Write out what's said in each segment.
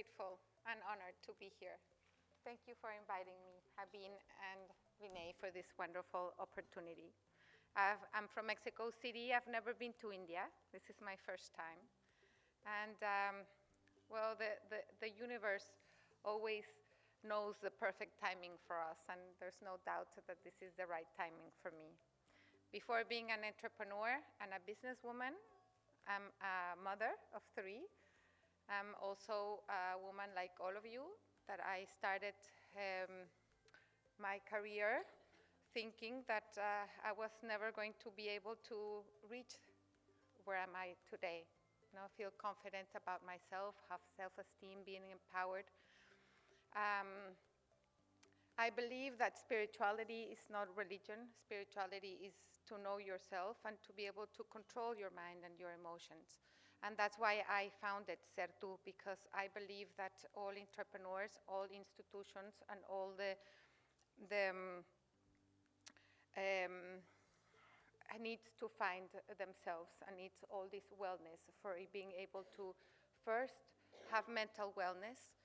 Grateful and honored to be here. Thank you for inviting me, Habin and Vinay, for this wonderful opportunity. I'm from Mexico City. I've never been to India. This is my first time. And well, the universe always knows the perfect timing for us, and there's no doubt that this is the right timing for me. Before being an entrepreneur and a businesswoman, I'm a mother of 3. I'm also a woman like all of you, that I started my career thinking that I was never going to be able to reach where am I today. Feel confident about myself, have self-esteem, being empowered. I believe that spirituality is not religion. Spirituality is to know yourself and to be able to control your mind and your emotions. And that's why I founded CERTU, because I believe that all entrepreneurs, all institutions, and all the needs to find themselves and needs all this wellness for being able to first have mental wellness.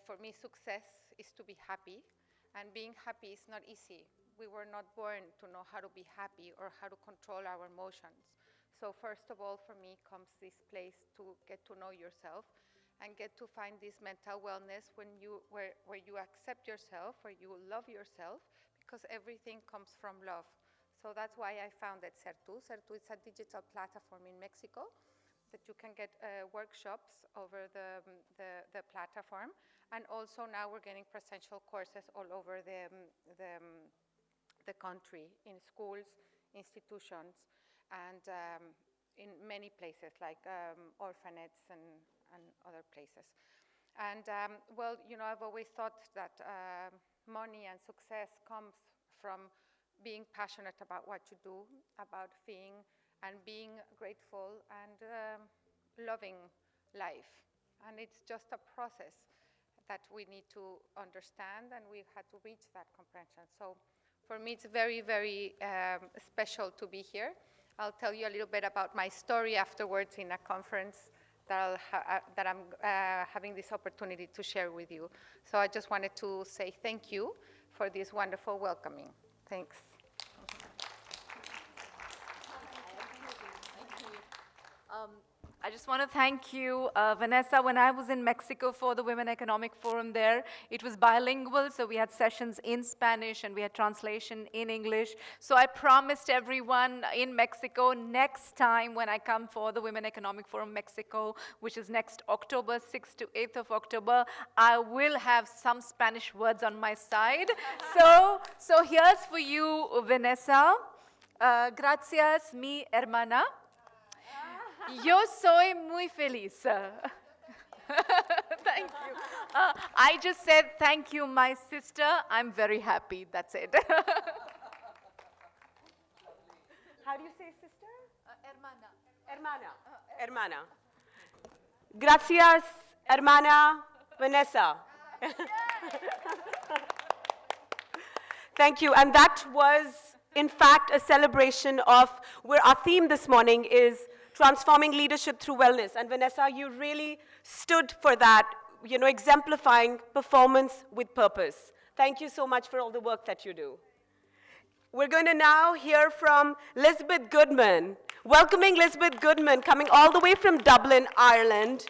For me, success is to be happy, and being happy is not easy. We were not born to know how to be happy or how to control our emotions. So first of all, for me, comes this place to get to know yourself and get to find this mental wellness where you accept yourself, where you love yourself, because everything comes from love. So that's why I founded CERTU. CERTU is a digital platform in Mexico that you can get workshops over the platform. And also now we're getting presential courses all over the country, in schools, institutions, and in many places like orphanages and other places. And well, I've always thought that money and success comes from being passionate about what you do, about being grateful and loving life. And it's just a process that we need to understand, and we've had to reach that comprehension. So for me, it's very, very special to be here. I'll tell you a little bit about my story afterwards in a conference that I'm having this opportunity to share with you. So I just wanted to say thank you for this wonderful welcoming. Thanks. I just want to thank you, Vanessa. When I was in Mexico for the Women Economic Forum there, it was bilingual, so we had sessions in Spanish and we had translation in English. So I promised everyone in Mexico, next time when I come for the Women Economic Forum Mexico, which is next October, 6th to 8th of October, I will have some Spanish words on my side. So here's for you, Vanessa. Gracias, mi hermana. Yo soy muy feliz. Thank you. I just said thank you, my sister. I'm very happy. That's it. How do you say sister? Hermana. Hermana. Hermana. Gracias, hermana Vanessa. Thank you. And that was, in fact, a celebration of where our theme this morning is transforming leadership through wellness. And Vanessa, you really stood for that, exemplifying performance with purpose. Thank you so much for all the work that you do. We're going to now hear from Lisbeth Goodman. Welcoming Lisbeth Goodman, coming all the way from Dublin, Ireland,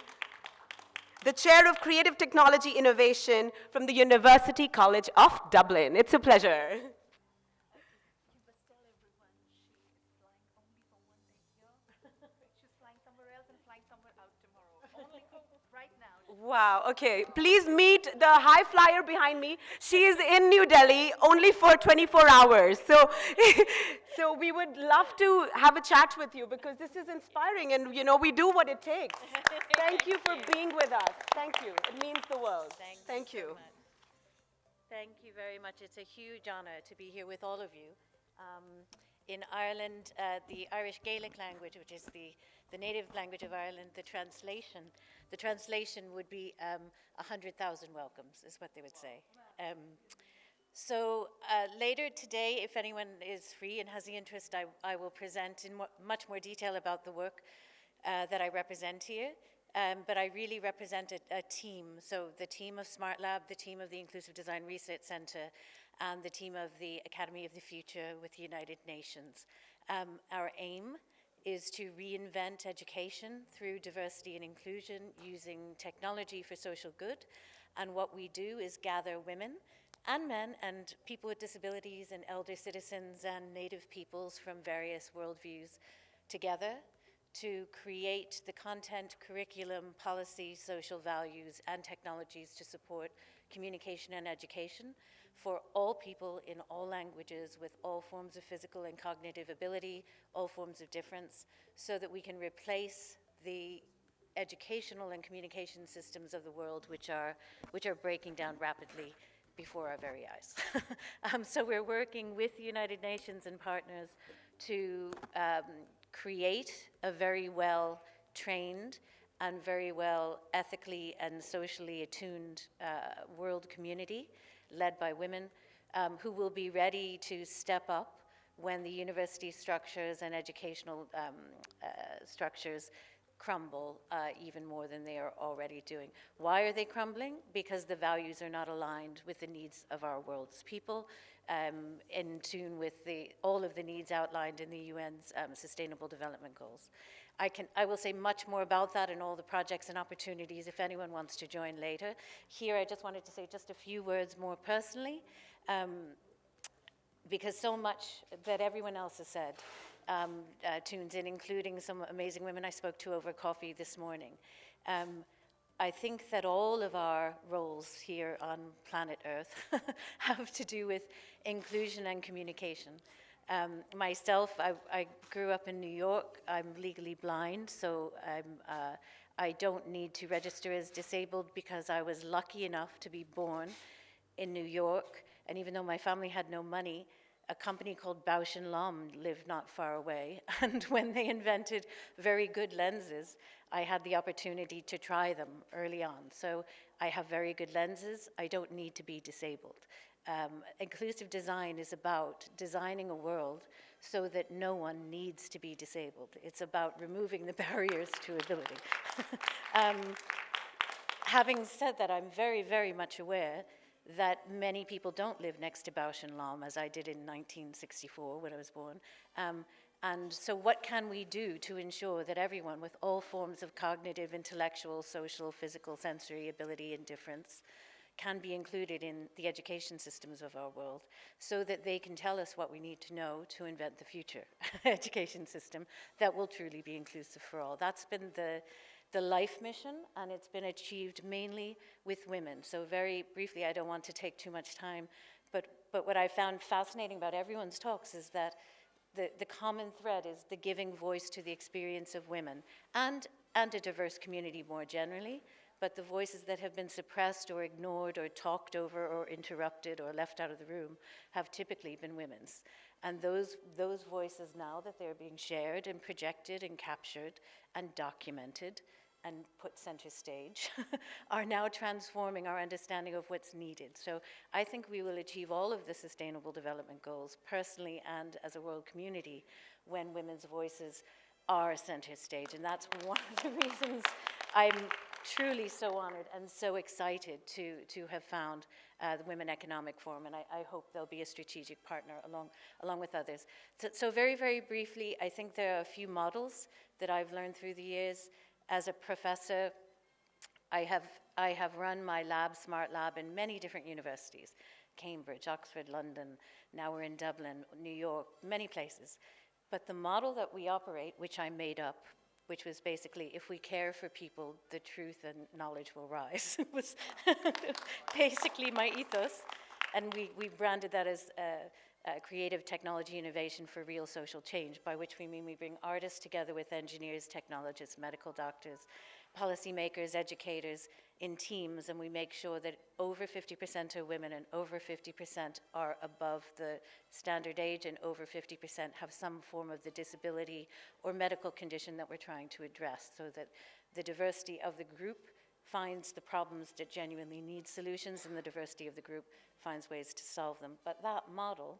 the Chair of Creative Technology Innovation from the University College of Dublin. It's a pleasure. Wow, okay. Please meet the high flyer behind me. She is in New Delhi only for 24 hours. So we would love to have a chat with you because this is inspiring and, we do what it takes. Thank you for being with us. Thank you. It means the world. Thank you. Thank you very much. It's a huge honor to be here with all of you. In Ireland, the Irish Gaelic language, which is the native language of Ireland, the translation would be 100,000 welcomes, is what they would say. So later today, if anyone is free and has the interest, I will present in much more detail about the work that I represent here. but I really represented a team. So the team of Smart Lab, the team of the Inclusive Design Research Center, and the team of the Academy of the Future with the United Nations. Our aim is to reinvent education through diversity and inclusion using technology for social good. And what we do is gather women and men and people with disabilities and elder citizens and native peoples from various worldviews together to create the content, curriculum, policy, social values, and technologies to support communication and education for all people in all languages with all forms of physical and cognitive ability, all forms of difference, so that we can replace the educational and communication systems of the world which are breaking down rapidly before our very eyes. So we're working with the United Nations and partners to create a very well trained and very well ethically and socially attuned world community led by women who will be ready to step up when the university structures and educational structures crumble even more than they are already doing. Why are they crumbling? Because the values are not aligned with the needs of our world's people, in tune with all of the needs outlined in the UN's Sustainable Development Goals. I will say much more about that and all the projects and opportunities if anyone wants to join later. Here I just wanted to say just a few words more personally, because so much that everyone else has said tunes in, including some amazing women I spoke to over coffee this morning. I think that all of our roles here on planet Earth have to do with inclusion and communication. Myself, I grew up in New York. I'm legally blind, so I don't need to register as disabled because I was lucky enough to be born in New York. And even though my family had no money, a company called Bausch and Lomb lived not far away. And when they invented very good lenses, I had the opportunity to try them early on. So I have very good lenses. I don't need to be disabled. Inclusive design is about designing a world so that no one needs to be disabled. It's about removing the barriers to ability. Having said that, I'm very, very much aware that many people don't live next to Bausch and Lomb, as I did in 1964 when I was born. And so what can we do to ensure that everyone with all forms of cognitive, intellectual, social, physical, sensory ability and difference can be included in the education systems of our world so that they can tell us what we need to know to invent the future education system that will truly be inclusive for all. That's been the life mission, and it's been achieved mainly with women. So very briefly, I don't want to take too much time, but what I found fascinating about everyone's talks is that the common thread is the giving voice to the experience of women and a diverse community more generally, but the voices that have been suppressed or ignored or talked over or interrupted or left out of the room have typically been women's. And those voices now that they're being shared and projected and captured and documented and put center stage are now transforming our understanding of what's needed. So I think we will achieve all of the Sustainable Development Goals personally and as a world community when women's voices are center stage. And that's one of the reasons I'm truly so honored and so excited to have found the Women Economic Forum, and I hope they'll be a strategic partner along with others. So very, very briefly, I think there are a few models that I've learned through the years. As a professor, I have run my lab, Smart Lab, in many different universities, Cambridge, Oxford, London, now we're in Dublin, New York, many places. But the model that we operate, which I made up, which was basically, if we care for people, the truth and knowledge will rise, was basically my ethos. And we branded that as creative technology innovation for real social change, by which we mean we bring artists together with engineers, technologists, medical doctors, policymakers, educators in teams, and we make sure that over 50% are women and over 50% are above the standard age and over 50% have some form of the disability or medical condition that we're trying to address, so that the diversity of the group finds the problems that genuinely need solutions and the diversity of the group finds ways to solve them. But that model,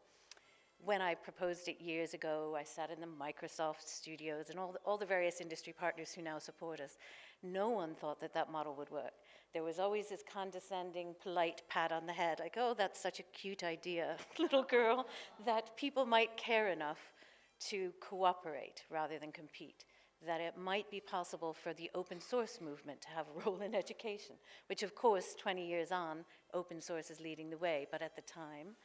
when I proposed it years ago, I sat in the Microsoft studios and all the various industry partners who now support us. no one thought that that model would work. There was always this condescending, polite pat on the head, like, oh, that's such a cute idea, little girl, that people might care enough to cooperate rather than compete, that it might be possible for the open source movement to have a role in education, which of course, 20 years on, open source is leading the way, but at the time,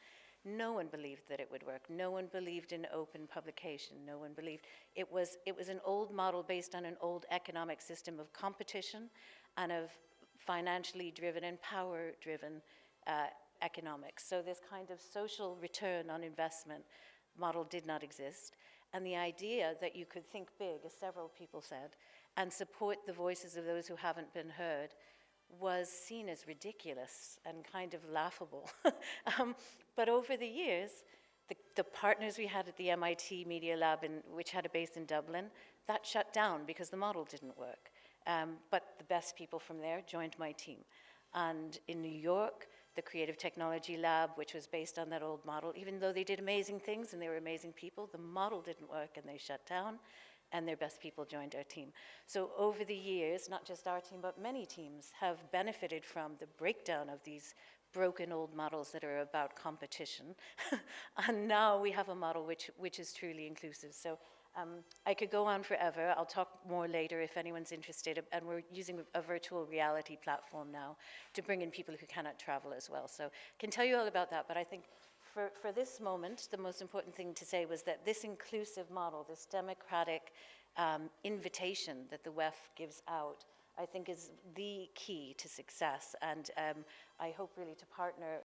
no one believed that it would work. No one believed in open publication. No one believed. It was an old model based on an old economic system of competition and of financially driven and power-driven economics. So this kind of social return on investment model did not exist. And the idea that you could think big, as several people said, and support the voices of those who haven't been heard was seen as ridiculous and kind of laughable. But over the years, the partners we had at the MIT Media Lab, which had a base in Dublin, that shut down because the model didn't work. But the best people from there joined my team. And in New York, the Creative Technology Lab, which was based on that old model, even though they did amazing things and they were amazing people, the model didn't work and they shut down, and their best people joined our team. So over the years, not just our team, but many teams have benefited from the breakdown of these broken old models that are about competition. And now we have a model which is truly inclusive. So I could go on forever. I'll talk more later if anyone's interested. And we're using a virtual reality platform now to bring in people who cannot travel as well. So I can tell you all about that, but I think for this moment, the most important thing to say was that this inclusive model, this democratic invitation that the WEF gives out, I think is the key to success. And I hope really to partner